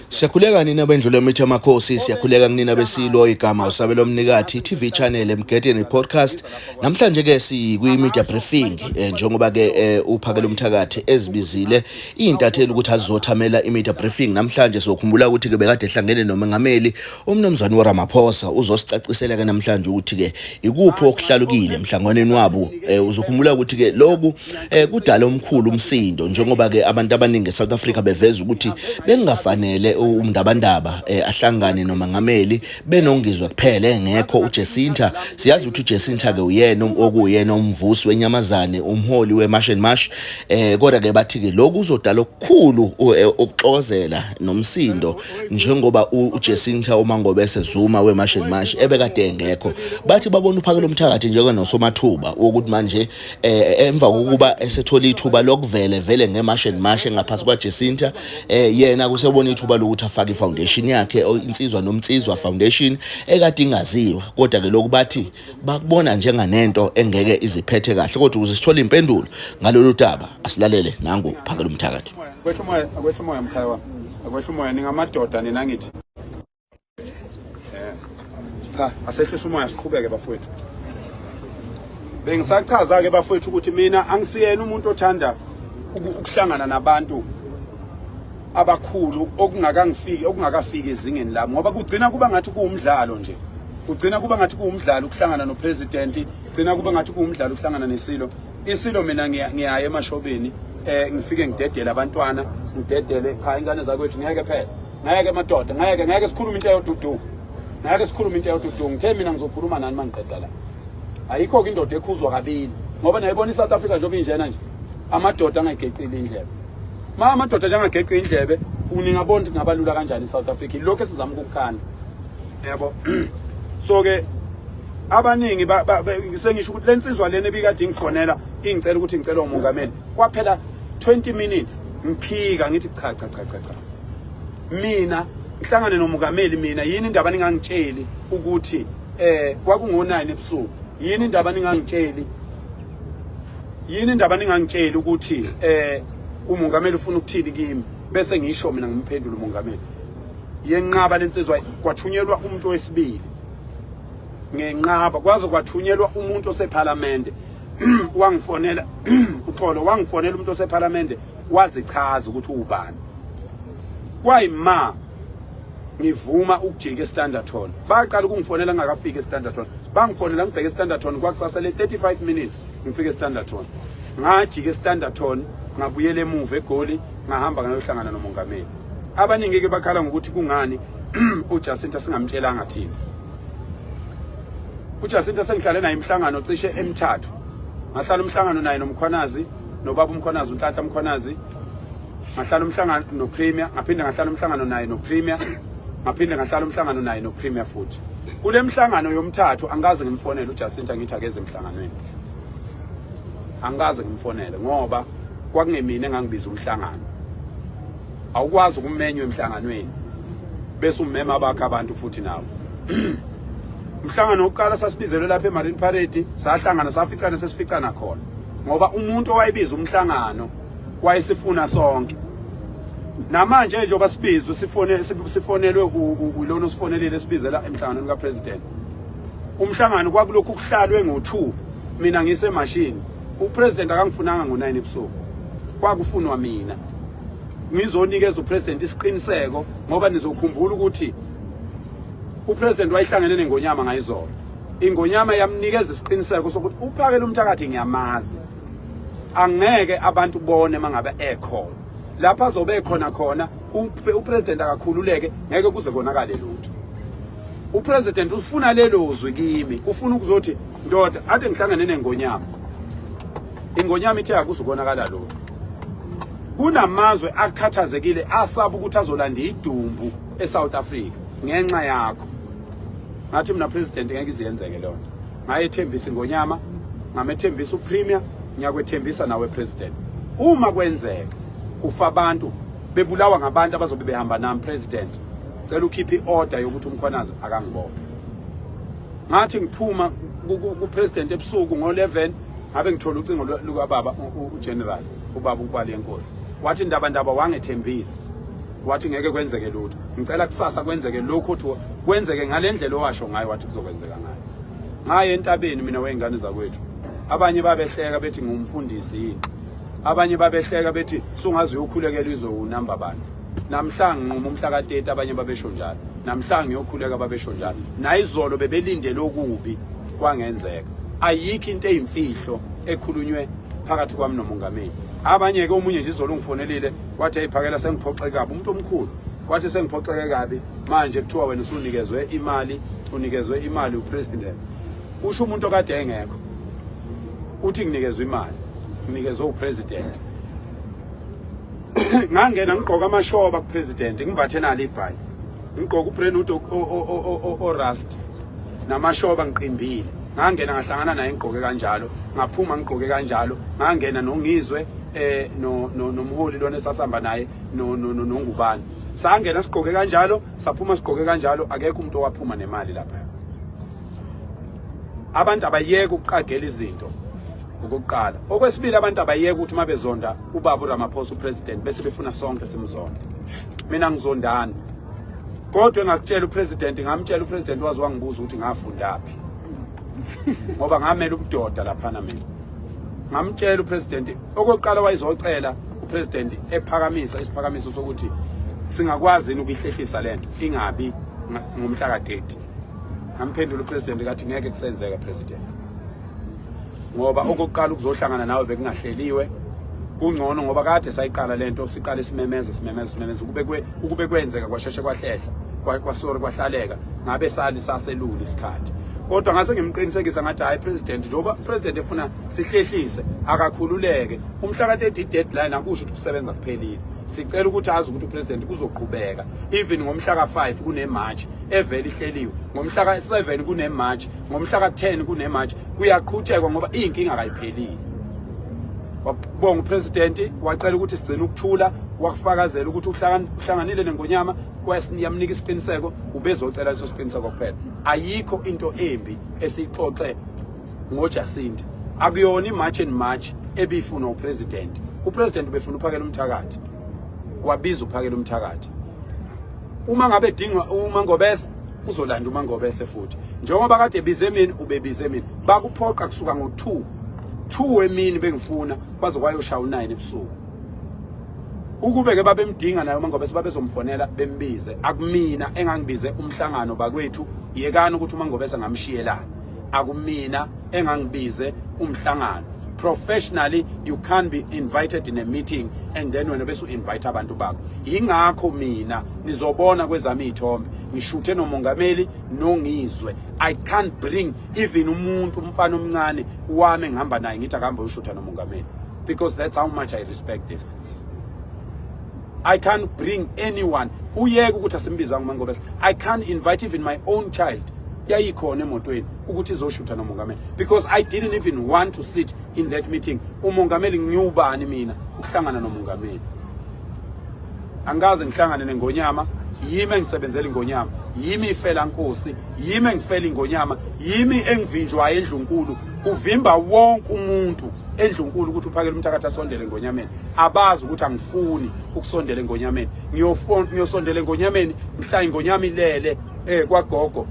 Siyakhuleka nina bendlule emithe amakhosi, siyakhuleka kunina besilo igama usabelo mnikathi TV channel emgedeni podcast. Namhlanje ke sikwi media briefing njengoba ke uphakela umthakathi ezibizile intatheli ukuthi azothamela imedia briefing. Namhlanje sokhumbula ukuthi ke bekade ehlangene nomengameli umnumzane uRamaphosa uzosicacisela ke namhlanje ukuthi ke ikuphi okuhlalukile emhlanganweni wabo. Uzokhumbula ukuthi ke lokhu kudala omkhulu umsindo njengoba ke abantu abaningi eSouth Africa beveza ukuthi bengafanele umndabandaba ahlangane nomengameli benongizwe kuphela engekho uJacinta. Siyazi ukuthi uJacinta ke uyena okuyena umvusi wenyamazane, umholi weMarch and March, kodwa ke bathi ke lokhu uzodala okukhulu ukuxokozela nomsindo njengoba uJacinta uMangobe esezuma weMarch and March ebekade engekho. Bathi babona uphakela umthakathi njengenosomathuba ukuthi manje emva kokuba esethola ithuba lokuvele vele ngeMarch and March ngaphasi kwaJacinta, yena kusebona ithuba lokuthi afake ifoundation yakhe, insizwa nomtsizwa foundation ekade ingaziwa, kodwa ke lokhu bathi bakubona njenganento engeke iziphethe kahle. Kodwa ukuze sithole impendulo ngalolu daba asilalele nangu uphakela umthakathi. Akwehla umoya mkhaya, akwehla umoya ningamadoda nina ngithi cha asehlisa umoya siqhubeke bafowethu. Bengisachaza ke bafowethu ukuthi mina angisiyena umuntu othanda ukuhlangana nabantu abakhulu okungakafiki ezingeni lami, ngoba kugcina kuba ngathi kuumdlalo nje, kugcina kuba ngathi kuumdlalo ukuhlangana nopresident, kugcina kuba ngathi kuumdlalo ukuhlangana isilo mina ngiyaye emashobeni ngifike ngidedele abantwana, ngidedele cha ingane zakwethu ngeke phela, ngeke madoda, ngeke sikhuluma into eyodudu, ngeke sikhuluma into eyodudu. Ngithe mina ngizokhuluma nani mangiqeda la, ayikho ke indoda ekhuzwa kabili, ngoba nayibona iSouth Africa njengoba injena nje amadoda angageqile indlebe. Amadoda njengageqe indlebe uningabona ukuthi ngabalula kanjani eSouth Africa, lokho esizama ukukhanda, yabo. So ke abaningi sengisho ukuthi lensizwa lena ebikade ingifonela ingicela ukuthi ngicela umongameli, kwaphela 20 minutes ngiphika ngithi cha mina ngihlangane nomongameli, mina yini indaba ningangitsheli ukuthi kwakungo9 ebusuku, yini indaba ningangitsheli ukuthi umongameli ufuna ukuthini kimi, bese ngisho mina ngimphendula umongameli. Yenqaba lensizwa kwathunyelwa umuntu wesibili, ngenqaba kwaze kwathunyelwa umuntu oseParliament wangifonela uxolo, wangifonela umuntu oseParliament wazichaza ukuthi ubani. Kwayima ngivuma ukujika eStanderton, baqala ukungifonela ngakafika eStanderton, bangifonela ngibheke eStanderton kwakusasele 35 minutes ngifike eStanderton. Ngajika eStanderton ngabuyela emuva eGoli, ngahamba ngayohlangana nomongameli. Abaningi ke bakhala ngokuthi kungani uJacinta singamtshelanga thina. uJacinta sengihlale naye imhlangano cishe emithathu, ngahlala umhlangano naye noMkhwanazi, nobaba uMkhwanazi, uNhlanhla uMkhwanazi, ngahlala umhlangano noPremier, ngaphinde ngahlala umhlangano naye noPremier, ngaphinde ngahlala umhlangano naye noPremier futhi. Kule mhlangano yomthathu angaze ngimfonele uJacinta ngithi akeze emhlanganweni, angaze ngimfonele ngoba kwakungemina engangibiza umhlangano. Awukwazi ukumenywa emhlanganweni bese ummema abakho abantu futhi nawo. Umhlangano oqala sasibizelwe lapha eMarine Parade, sahlangana saficana sesificana khona ngoba umuntu owayebiza umhlangano wayesifuna sonke. Namanje njengoba sibizwe sifonelwe ulona osifonelele sibizela emhlanganweni kaPresident. Umhlangano kwakulokhu kuhlalwe ngo2, mina ngisemashini. UPresident akangifunanga ngo9 ebusuku, kwakufunwa mina ngizonikeza uPresident isiqiniseko, ngoba nizokhumbula ukuthi uPresident wayihlangene neNgonyama ngayizolo. iNgonyama yamnikeza isiqiniseko sokuthi uphakela umthakathi ngiyamazi, angeke abantu bone mangabe ekhona lapha azobe khona uPresident akakhululeke, ngeke kuze konakale lutho. uPresident ufuna lelo zwi kimi, ufuna ukuzothi ndoda ade ngihlangene neNgonyama, iNgonyama ithe akuzukonakala lutho. Kunamazwe akhathazekile asaba ukuthi azolanda idumbu eSouth Africa ngenxa yakho. Ngathi mina President ngeke iziyenzeke lona, ngayethembisa iNgonyama, ngamethembisa uPremier, ngiyakwethembisa nawe President. Uma kwenzeka kufa abantu bebulawa ngabantu abazobe behamba nami President, cela ukhiphe iorder yokuthi uMkhwanazi akangibophe. Ngathi ngiphuma kuPresident ebusuku ngo11 ngabe ngithola ucingo luka baba uGeneral ubaba uNkwali Yenkosi, wathi indaba wangethembisa wathi ngeke kwenzeke lutho. Ngicela kusasa kwenzeke lokho uthi kwenzeke ngalendlela owasho ngayo wathi kuzokwenzeka ngayo. Ngaye entabeni mina wengane zakwethu. Abanye babehleka bethi ngumfundisi yini. Abanye babehleka bethi sungazi uyokhulekela izwe unamba bani. Namhlanje nqoma umhla ka30 abanye babesho njalo. Namhlanje uyokhuleka babesho njalo. Nayizolo bebelindele okubi kwangenzeka. Ayikho into eyimfihlo ekhulunywe phakathi kwami nomongameli. Abanye ke omunye nje izolo ngifonelile wathi ayiphakela sengiphoxeke kabi umuntu omkhulu. Wathi sengiphoxeke kabi manje kuthiwa wena unikezwe imali upresident. Usho umuntu okade engekho. Uthi nginikezwe imali. Nginikezwe upresident. Ngangena ngigqoka amashoba kupresident ngibathe nalo ibhayi. Ngigqoka ubrand o rust namashoba ngiqimbile. Ngangena ngahlangana naye ngigqoke kanjalo, ngaphuma ngigqoke kanjalo, ngangena nongizwe nomholi lona esasihamba naye nongubani. Sangena sigqoke kanjalo, saphuma sigqoke kanjalo, akekho umuntu owaphuma nemali lapha. Abantu abayeke ukuqagela izinto ukuqala. Okwesibili abantu abayeke ukuthi mabezonda ubaba uRamaphosa upresident bese befuna sonke simzonda. Mina ngizondana. Kodwa engakutshela upresident ngamtshela upresident wazi wangibuza ukuthi ngafundaphi. Ngoba ngamela ubudoda lapha na mina. Ngamtshela upresident okokuqala wayizocela upresident ephakamisa isiphakamiso sokuthi singakwazi ukuyihlehlisa lento ingabi ngomhla ka30. Ngamphendula upresident kathi ngeke kusenzeka president. Ngoba okokuqala ukuzohlangana nawe bekungahleliwe kungcono ngoba kade sayiqala lento siqala isimemeza ukube kwenzeka kwasheshe kwahlehla kwasori kwahlaleka ngabe saselula isikhathi. Kodwa ngase ngimqinisekisa ngathi hayi president njoba president efuna sihlehlise akakhululeke umhla ka30 deadline akusho ukuthi kusebenza kuphelile. Sicela ukuthi azi ukuthi upresident kuzoqhubeka even ngomhla ka5 kune march eveli ihleliwe ngomhla ka7 kune march ngomhla ka10 kune march kuyaqhubeka ngoba inkinga akayiphelile. Wabonga upresident wacela ukuthi sigcine ukuthula wakufakazela ukuthi uhlanganile neNgonyama kwasiyamnika isiqiniseko ubezocela leso siqiniseko kuphela. Ayikho into embi esixoxe ngoJacinta. Akuyona imarch and march ebifuna upresident. Upresident befuna uphakela umthakathi. Wabiza uphakela umthakathi. Uma ngabe dinga uMangobese uzolanda uMangobese futhi. Njengoba kade bize mina ubebize mina. Bakuphoqa kusuka ngo2 emini bengifuna bazokwayoshaya u9 ebusuku. Ukube ke babemdinga nayo uMangobese babezomfonela bembize. Akumina engangibize umhlangano bakwethu yekani ukuthi uMangobese ngamshiyelana. Akumina engangibize umhlangano. Professionally you can't be invited in a meeting and then wena bese invite abantu bakho. Ingakho mina nizobona kwezami izithombe ngishuthe nomongameli nongizwe. I can't bring even umuntu umfana omncane wami ngihamba naye ngithi akahamba ushutha nomongameli because that's how much I respect this. I can't bring anyone uyeke ukuthi asimbiza uMangobese. I can't invite even my own child yayikhona emotweni ukuthi izoshutha nomongameli because I didn't even want to sit in that meeting. Umongameli ngiyubani mina ukuhlangana nomongameli. Angaze ngihlangane neNgonyama, yimi engisebenzela iNgonyama, yimi ifela Nkosi, yimi engifela iNgonyama, yimi engivinjwayo eNdlunkulu. Uvimba wonke umuntu eNdlunkulu ukuthi uphakele umthakathi asondele eNgonyameni. Abazi ukuthi angifuni ukusondela eNgonyameni. Ngiyosondela eNgonyameni mhla iNgonyama ilele kwagogo.